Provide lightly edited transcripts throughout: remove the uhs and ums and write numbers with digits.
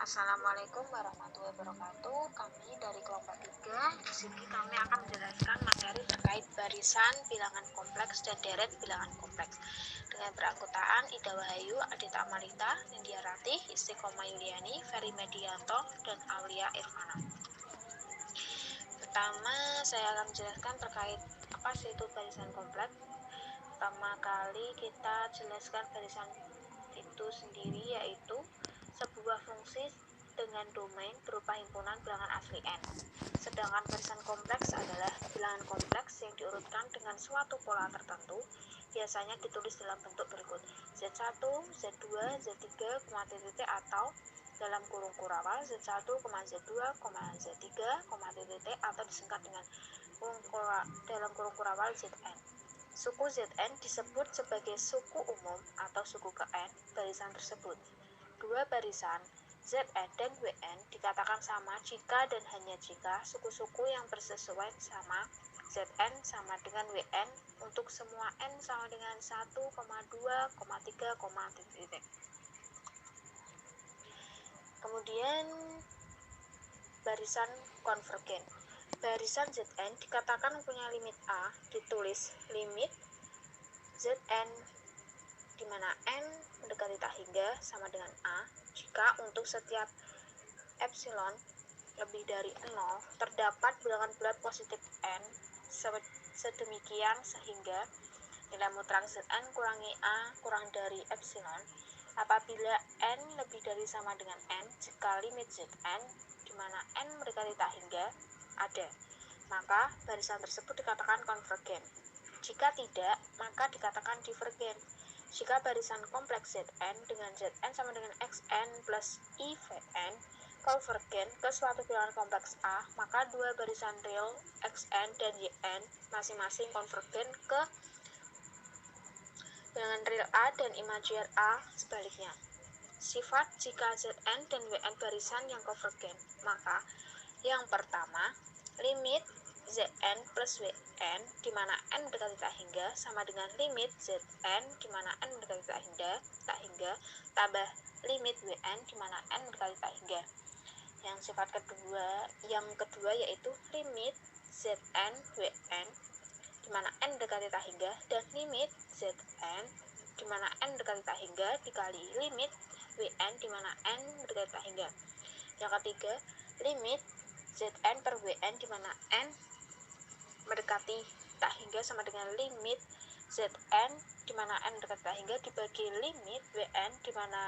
Assalamualaikum warahmatullahi wabarakatuh. Kami dari kelompok 3. Di sini kami akan menjelaskan materi terkait barisan bilangan kompleks dan deret bilangan kompleks dengan beranggotaan Ida Wahayu, Adita Amalita, Nindya Ratih, Istiqomah Yuliani, Ferry Medianto, dan Aulia Irfana. Pertama, saya akan menjelaskan terkait apa sih itu barisan kompleks. Pertama kali kita jelaskan barisan itu sendiri, yaitu sebuah fungsi dengan domain berupa himpunan bilangan asli n. Sedangkan barisan kompleks adalah bilangan kompleks yang diurutkan dengan suatu pola tertentu, biasanya ditulis dalam bentuk berikut: Z1, Z2, Z3, titik atau dalam kurung kurawal Z1, Z2, Z3, titik atau disingkat dengan dalam kurung kurawal Zn. Suku Zn disebut sebagai suku umum atau suku ke n barisan tersebut. Dua barisan Zn dan Wn dikatakan sama jika dan hanya jika suku-suku yang bersesuaian sama Zn sama dengan Wn untuk semua n sama dengan 1, 2, 3, titik. Kemudian barisan konvergen. Barisan Zn dikatakan mempunyai limit A, ditulis limit Zn di mana n mendekati tak hingga sama dengan A jika untuk setiap epsilon lebih dari 0 terdapat bilangan bulat positif n sedemikian sehingga nilai mutlak Zn kurangi A kurang dari epsilon apabila n lebih dari sama dengan n jika limit Zn di mana n mendekati tak hingga ada, maka barisan tersebut dikatakan konvergen. Jika tidak, maka dikatakan divergen. Jika barisan kompleks Zn dengan Zn sama dengan Xn plus IVn konvergen ke suatu bilangan kompleks A, maka dua barisan real Xn dan Yn masing-masing konvergen ke bilangan real A dan imajiner A sebaliknya. Sifat jika Zn dan Wn barisan yang konvergen, maka yang pertama, limit Zn plus Wn di mana n mendekati tak hingga sama dengan limit Zn di mana n mendekati tak hingga tambah limit Wn di mana n mendekati tak hingga. Yang kedua yaitu limit Zn Wn di mana n mendekati tak hingga dan limit Zn di mana n mendekati tak hingga dikali limit Wn di mana n mendekati tak hingga. Yang ketiga, limit Zn per Wn di mana n mendekati tak hingga sama dengan limit Zn di mana n mendekati tak hingga dibagi limit Wn di mana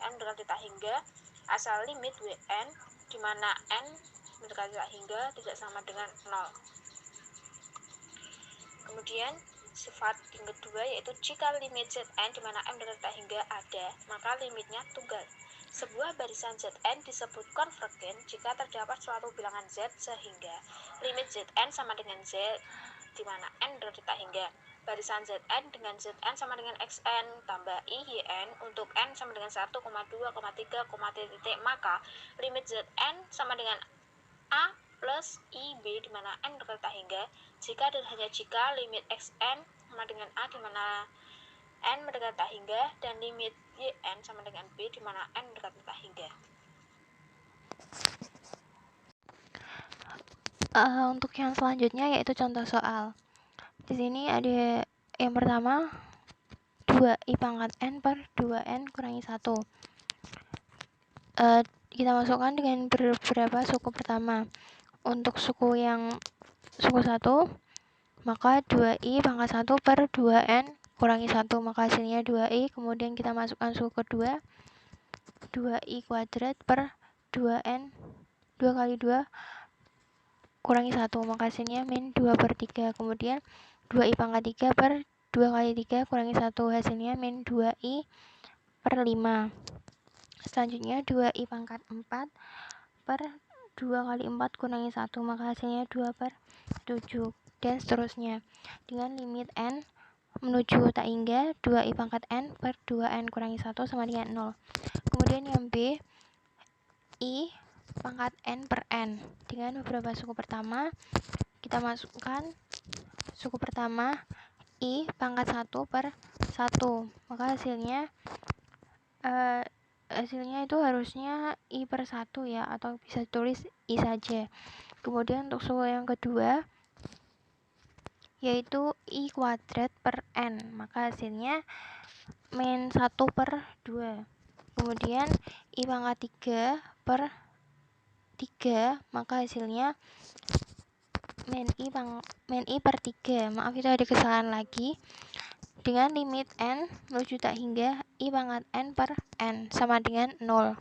n mendekati tak hingga asal limit Wn di mana n mendekati tak hingga tidak sama dengan 0. Kemudian sifat yang kedua yaitu jika limit Zn di mana n mendekati tak hingga ada, maka limitnya tunggal. Sebuah barisan Zn disebut konvergen jika terdapat suatu bilangan Z sehingga limit Zn sama dengan Z di mana n mendekati tak hingga. Barisan Zn dengan Zn sama dengan Xn tambah IYN untuk n sama dengan 1, 2, 3, titik, maka limit Zn sama dengan A plus IB di mana n mendekati tak hingga jika dan hanya jika limit Xn sama dengan A di mana n mendekati tak hingga dan limit Yn sama dengan B di mana n mendekati tak hingga. Untuk yang selanjutnya yaitu contoh soal. Di sini ada yang pertama 2i pangkat n per 2n kurangi 1. Kita masukkan dengan beberapa suku pertama. Untuk suku 1, maka 2i pangkat 1 per 2n kurangi 1, maka hasilnya 2i. Kemudian kita masukkan suku kedua, 2i kuadrat per 2n 2 kali 2 kurangi 1, maka hasilnya min 2 per 3. Kemudian 2i pangkat 3 per 2 kali 3 kurangi 1, hasilnya min 2i per 5. Selanjutnya 2i pangkat 4 per 2 kali 4 kurangi 1, maka hasilnya 2 per 7, dan seterusnya. Dengan limit n menuju tak hingga 2i pangkat n per 2n kurangi 1 sama dengan 0. Kemudian yang B, i pangkat n per n. Dengan beberapa suku pertama, kita masukkan suku pertama i pangkat 1 per 1, maka hasilnya hasilnya itu harusnya I per 1 ya, atau bisa tulis I saja. Kemudian untuk suku yang kedua yaitu I kuadrat per N, maka hasilnya min 1 per 2. Kemudian I pangkat 3 per 3, maka hasilnya min I per 3. Maaf, itu ada kesalahan lagi. Dengan limit N menuju tak hingga I pangkat N per N sama dengan 0.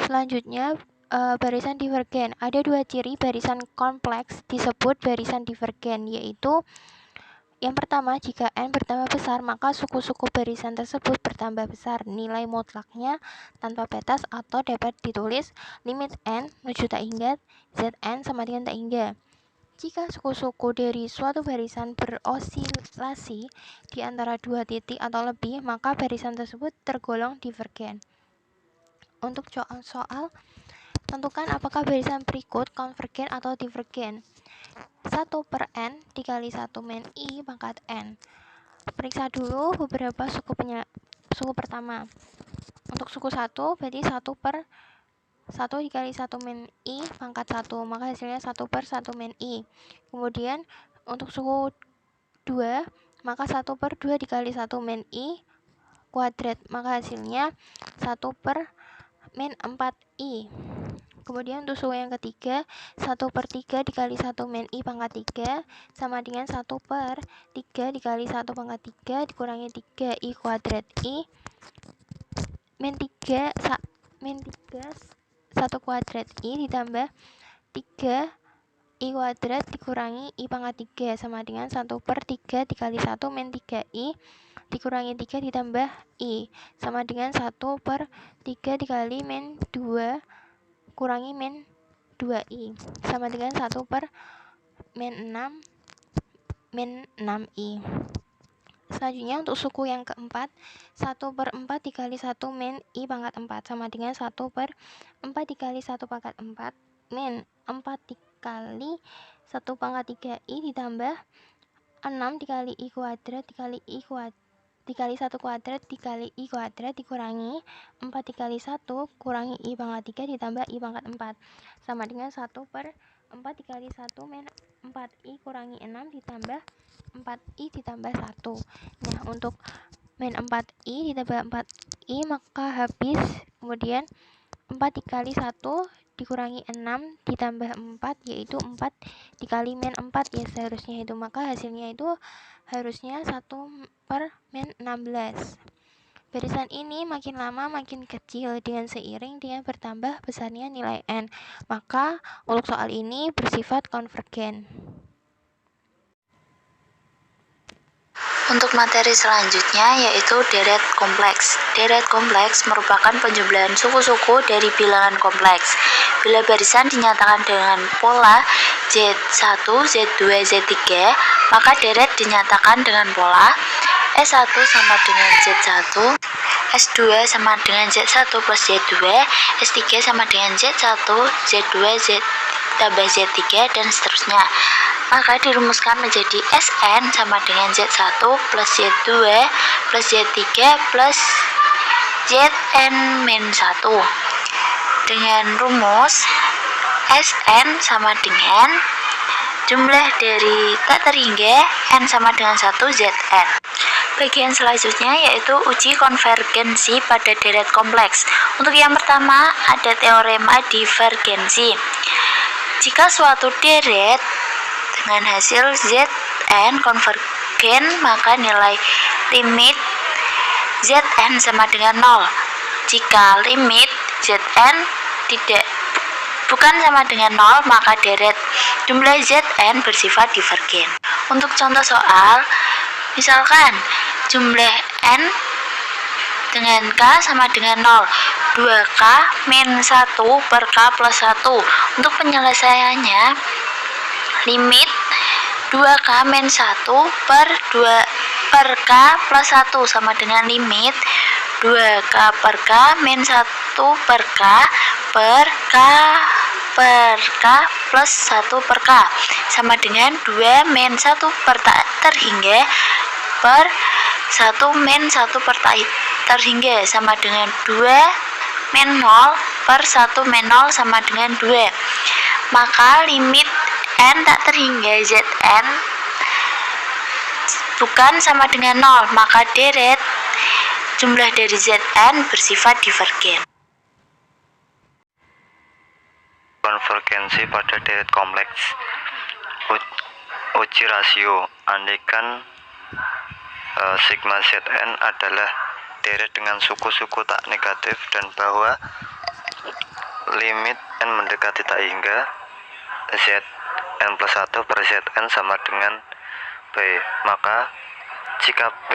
Selanjutnya barisan divergen. Ada dua ciri barisan kompleks disebut barisan divergen, yaitu yang pertama, jika N bertambah besar, maka suku-suku barisan tersebut bertambah besar. Nilai mutlaknya tanpa batas atau dapat ditulis limit N menuju tak hingga Zn sama dengan tak hingga. Jika suku-suku dari suatu barisan berosilasi di antara dua titik atau lebih, maka barisan tersebut tergolong divergen. Untuk soal, tentukan apakah barisan berikut konvergen atau divergen. 1 per N dikali 1 min I pangkat N. Periksa dulu beberapa suku pertama. Untuk suku 1 berarti 1 per 1 dikali 1 min I pangkat 1, maka hasilnya 1 per 1 min I. Kemudian untuk suku 2, maka 1 per 2 dikali 1 min I kuadrat, maka hasilnya 1 per min 4I. Kemudian untuk suku yang ketiga, 1 per 3 dikali 1 min I pangkat 3 sama dengan 1 per 3 dikali 1 pangkat 3 dikurangi 3I kuadrat. I min 3 1 kuadrat I ditambah 3 I kuadrat dikurangi I pangkat 3 sama dengan 1 per 3 dikali 1 min 3I dikurangi 3 ditambah I sama dengan 1 per 3 dikali min 2 kurangi min 2I sama dengan 1 per min 6I. Selanjutnya untuk suku yang keempat, 1 per 4 dikali 1 min I pangkat 4 sama dengan 1 per 4 dikali 1 pangkat 4 min 4 dikali 1 pangkat 3I ditambah 6 dikali I kuadrat dikali 1 kuadrat dikali I kuadrat dikurangi 4 dikali 1 kurangi I pangkat 3 ditambah I pangkat 4 sama dengan 1 per 4 dikali 1 min 4I kurangi 6 ditambah 4I ditambah 1. Nah, untuk min 4I ditambah 4I maka habis. Kemudian 4 dikali 1 dikurangi 6 ditambah 4, yaitu 4 dikali min 4 ya seharusnya itu, maka hasilnya itu harusnya 1 per min 16. Barisan ini makin lama makin kecil dengan seiring dengan bertambah besarnya nilai N, maka untuk soal ini bersifat konvergen. Untuk materi selanjutnya yaitu deret kompleks. Deret kompleks merupakan penjumlahan suku-suku dari bilangan kompleks. Bila barisan dinyatakan dengan pola Z1, Z2, Z3, maka deret dinyatakan dengan pola S1 sama dengan Z1, S2 sama dengan Z1 plus Z2, S3 sama dengan Z1, Z2, Z tambah Z3, dan seterusnya. Maka dirumuskan menjadi Sn sama dengan Z1 plus Z2 plus Z3 plus Zn min 1. Dengan rumus Sn sama dengan jumlah dari tak terhingga N sama dengan 1 Zn. Bagian selanjutnya yaitu uji konvergensi pada deret kompleks. Untuk yang pertama ada teorema divergensi. Jika suatu deret dengan hasil Zn konvergen, maka nilai limit Zn sama dengan 0. Jika limit Zn bukan sama dengan 0, maka deret jumlah Zn bersifat divergen. Untuk contoh soal, misalkan jumlah N dengan K sama dengan 0, 2K min 1 per K plus 1. Untuk penyelesaiannya, limit 2K min 1 per K plus 1 sama dengan limit 2K per K min 1 per K plus 1 per K sama dengan 2 min 1 per tak terhingga per 1 min 1 per tak terhingga sama dengan 2 min 0 per 1 min 0 sama dengan 2. Maka limit n tak terhingga Zn bukan sama dengan 0, maka deret jumlah dari Zn bersifat divergen. Konvergensi pada deret kompleks. Uji rasio. Andaikan sigma Zn adalah deret dengan suku-suku tak negatif dan bahwa limit n mendekati tak hingga Zn plus 1 per Zn sama dengan B, maka jika B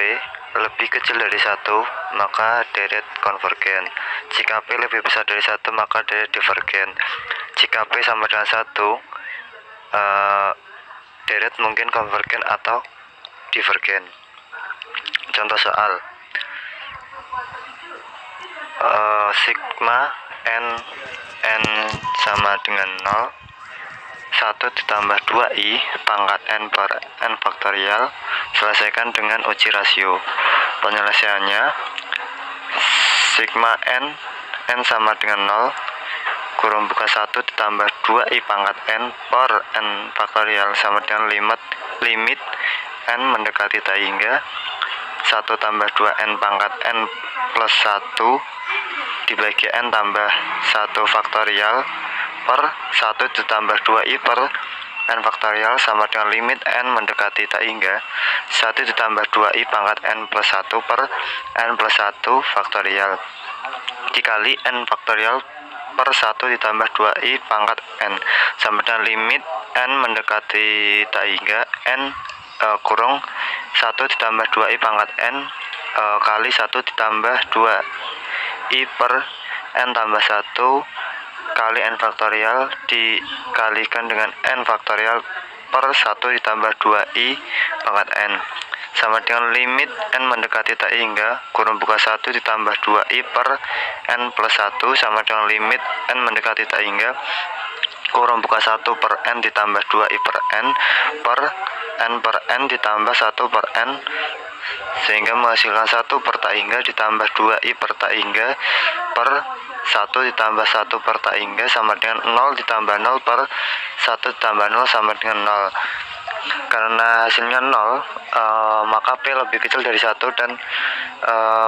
lebih kecil dari 1 maka deret konvergen. Jika P lebih besar dari 1 maka deret divergen. Jika P sama dengan 1, deret mungkin konvergen atau divergen. Contoh soal, sigma n sama dengan 0, 1 ditambah 2i pangkat n per n faktorial. Selesaikan dengan uji rasio. Penyelesaiannya, sigma n sama dengan 0 kurung buka 1 ditambah 2i pangkat n per n faktorial sama dengan limit n mendekati tak hingga 1 tambah 2n pangkat n plus 1 dibagi n tambah 1 faktorial per 1 ditambah 2i per n faktorial sama dengan limit n mendekati tak hingga 1 ditambah 2i pangkat n plus 1 per n plus 1 faktorial dikali n faktorial per 1 ditambah 2i pangkat n sama dengan limit n mendekati tak hingga n kurung 1 ditambah 2i pangkat n kali 1 ditambah 2i per n tambah 1 kali n faktorial dikalikan dengan n faktorial per 1 ditambah 2i pangkat n sama dengan limit n mendekati tak hingga kurung buka 1 ditambah 2i per n plus 1 sama dengan limit n mendekati tak hingga kurung buka 1 per n ditambah 2i per n ditambah 1 per n sehingga menghasilkan 1 per tak hingga ditambah 2i per tak hingga per 1 ditambah 1 per tak hingga sama dengan 0 ditambah 0 per 1 ditambah 0 sama dengan 0. Karena hasilnya 0, maka P lebih kecil dari 1 dan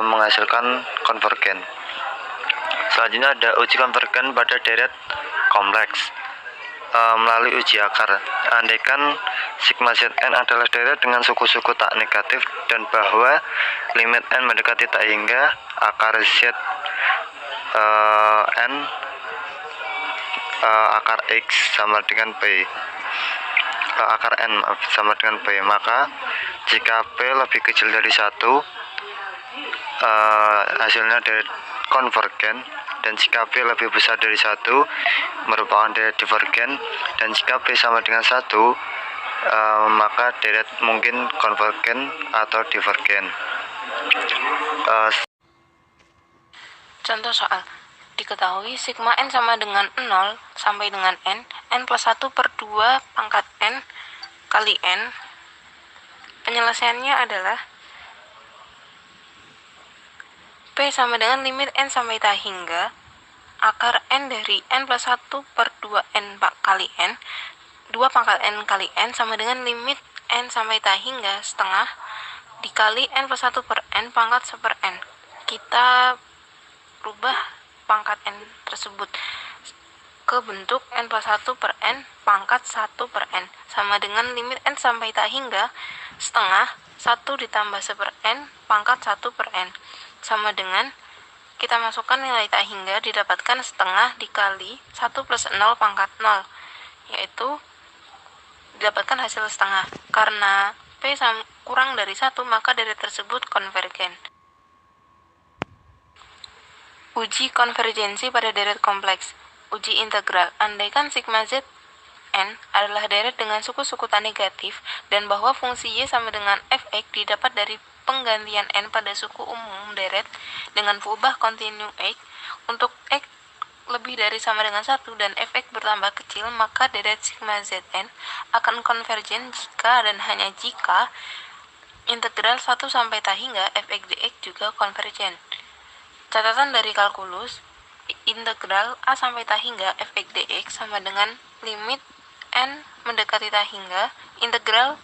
menghasilkan konvergen. Selanjutnya ada uji konvergen pada deret kompleks melalui uji akar. Andaikan sigma Zn adalah deret dengan suku-suku tak negatif dan bahwa limit n mendekati tak hingga akar Z n akar X sama dengan P, akar n sama dengan P, maka jika P lebih kecil dari 1, hasilnya deret konvergen, dan jika P lebih besar dari 1 merupakan deret divergen, dan jika P sama dengan 1 maka deret mungkin konvergen atau divergen. Contoh soal, diketahui sigma n sama dengan 0 sampai dengan n plus 1 per 2 pangkat n kali n. Penyelesaiannya adalah P sama dengan limit n sampai tak hingga akar n dari n plus 1 per 2n kali n 2 pangkat n kali n sama dengan limit n sampai tak hingga setengah dikali n plus 1 per n pangkat 1 per n. Kita rubah pangkat n tersebut ke bentuk n plus 1 per n pangkat 1 per n sama dengan limit n sampai tak hingga setengah 1 ditambah 1 per n pangkat 1 per n sama dengan kita masukkan nilai tak hingga didapatkan setengah dikali 1 plus 0 pangkat 0, yaitu didapatkan hasil setengah. Karena P kurang dari 1 maka deret tersebut konvergen. Uji konvergensi pada deret kompleks. Uji integral. Andaikan sigma Zn adalah deret dengan suku-suku tak negatif dan bahwa fungsi Y sama dengan fx didapat dari penggantian n pada suku umum deret dengan peubah kontinu x untuk x lebih dari sama dengan 1 dan fx bertambah kecil, maka deret sigma Zn akan konvergen jika dan hanya jika integral 1 sampai tak hingga fx dx juga konvergen. Catatan dari kalkulus, integral A sampai ta hingga fx dx sama dengan limit n mendekati ta hingga integral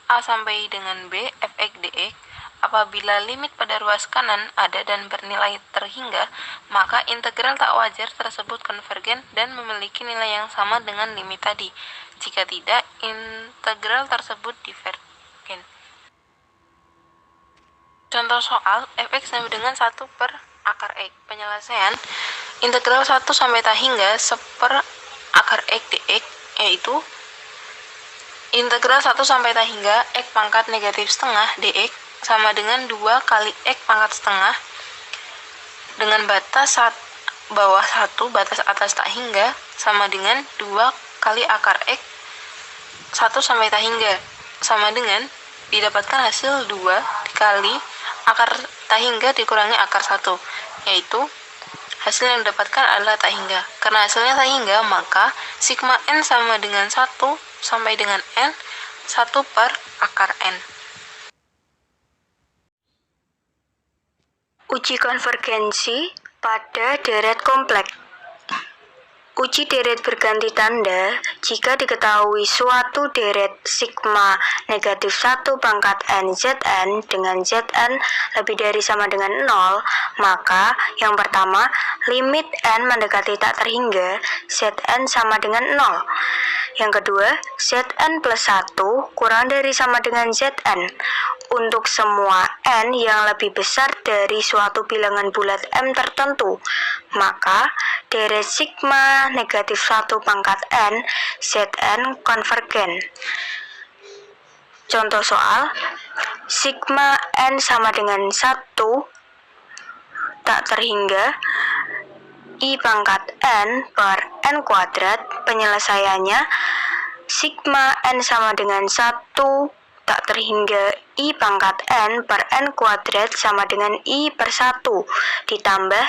A sampai dengan B fx dx. Apabila limit pada ruas kanan ada dan bernilai terhingga, maka integral tak wajar tersebut konvergen dan memiliki nilai yang sama dengan limit tadi. Jika tidak, integral tersebut divergen. Contoh soal, fx sama dengan 1 per akar x. Penyelesaian, integral 1 sampai ta hingga 1 per akar x dx, yaitu integral 1 sampai ta hingga x pangkat negatif setengah dx sama dengan 2 kali x pangkat setengah dengan batas bawah 1, batas atas tak hingga sama dengan 2 kali akar x 1 sampai ta hingga sama dengan didapatkan hasil 2 dikali akar ta hingga dikurangi akar 1, yaitu hasil yang didapatkan adalah tak hingga. Karena hasilnya tak hingga, maka sigma n sama dengan 1 sampai dengan n 1 per akar n. Uji konvergensi pada deret kompleks. Uji deret berganti tanda jika diketahui suatu deret sigma negatif 1 pangkat n Zn dengan Zn lebih dari sama dengan 0, maka yang pertama, limit n mendekati tak terhingga, Zn sama dengan 0. Yang kedua, Zn plus 1 kurang dari sama dengan Zn. Untuk semua n yang lebih besar dari suatu bilangan bulat m tertentu, maka deret sigma negatif 1 pangkat n Zn konvergen. Contoh soal, sigma n sama dengan 1 tak terhingga i pangkat n per n kuadrat. Penyelesaiannya, sigma n sama dengan 1 tak terhingga i pangkat n per n kuadrat sama dengan i per 1 ditambah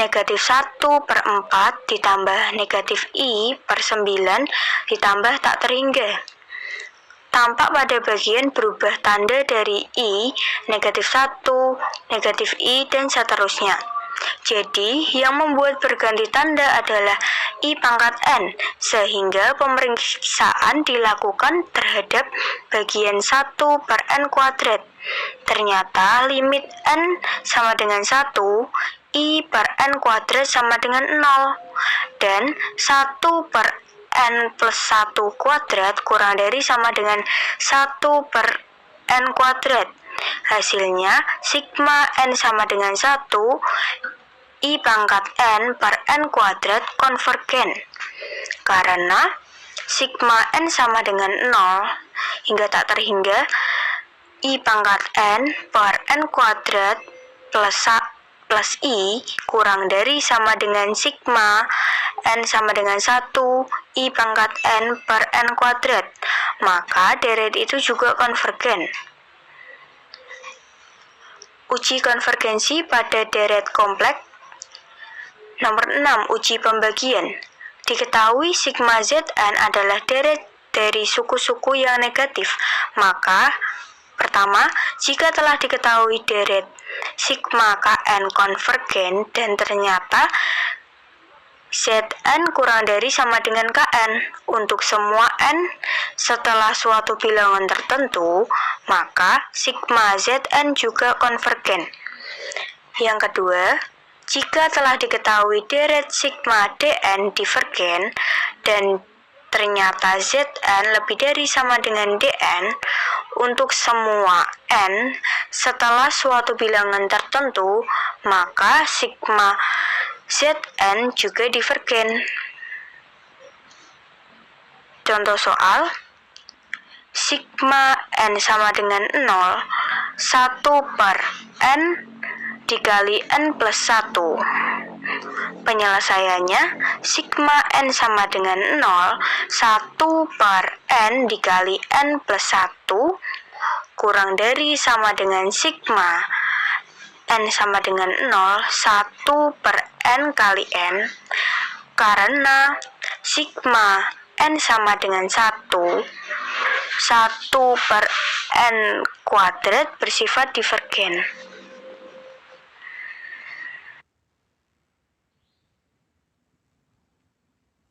negatif 1 per 4 ditambah negatif i per 9 ditambah tak terhingga. Tampak pada bagian berubah tanda dari i, negatif 1, negatif i, dan seterusnya. Jadi, yang membuat berganti tanda adalah i pangkat n, sehingga pemeriksaan dilakukan terhadap bagian 1 per n kuadrat. Ternyata limit n sama dengan 1, i per n kuadrat sama dengan 0, dan 1 per n plus 1 kuadrat kurang dari sama dengan 1 per n kuadrat. Hasilnya, sigma n sama dengan 1, i pangkat n per n kuadrat konvergen. Karena sigma n sama dengan 0 hingga tak terhingga, i pangkat n per n kuadrat plus i kurang dari sama dengan sigma n sama dengan 1, i pangkat n per n kuadrat. Maka deret itu juga konvergen. Uji konvergensi pada deret kompleks. Nomor 6. Uji pembagian. Diketahui sigma Zn adalah deret dari suku-suku yang negatif, maka pertama, jika telah diketahui deret sigma Kn konvergen dan ternyata Zn kurang dari sama dengan Kn untuk semua n setelah suatu bilangan tertentu, maka sigma Zn juga konvergen. Yang kedua, jika telah diketahui deret sigma Dn divergen dan ternyata Zn lebih dari sama dengan Dn untuk semua n setelah suatu bilangan tertentu, maka sigma Zn juga divergen. Contoh soal, sigma n sama dengan 0, 1 per n dikali n plus 1. Penyelesaiannya, sigma n sama dengan 0, 1 per n dikali n plus 1 kurang dari sama dengan sigma n sama dengan 0, 1 per n kali n, karena sigma n sama dengan 1 per n kuadrat bersifat divergen.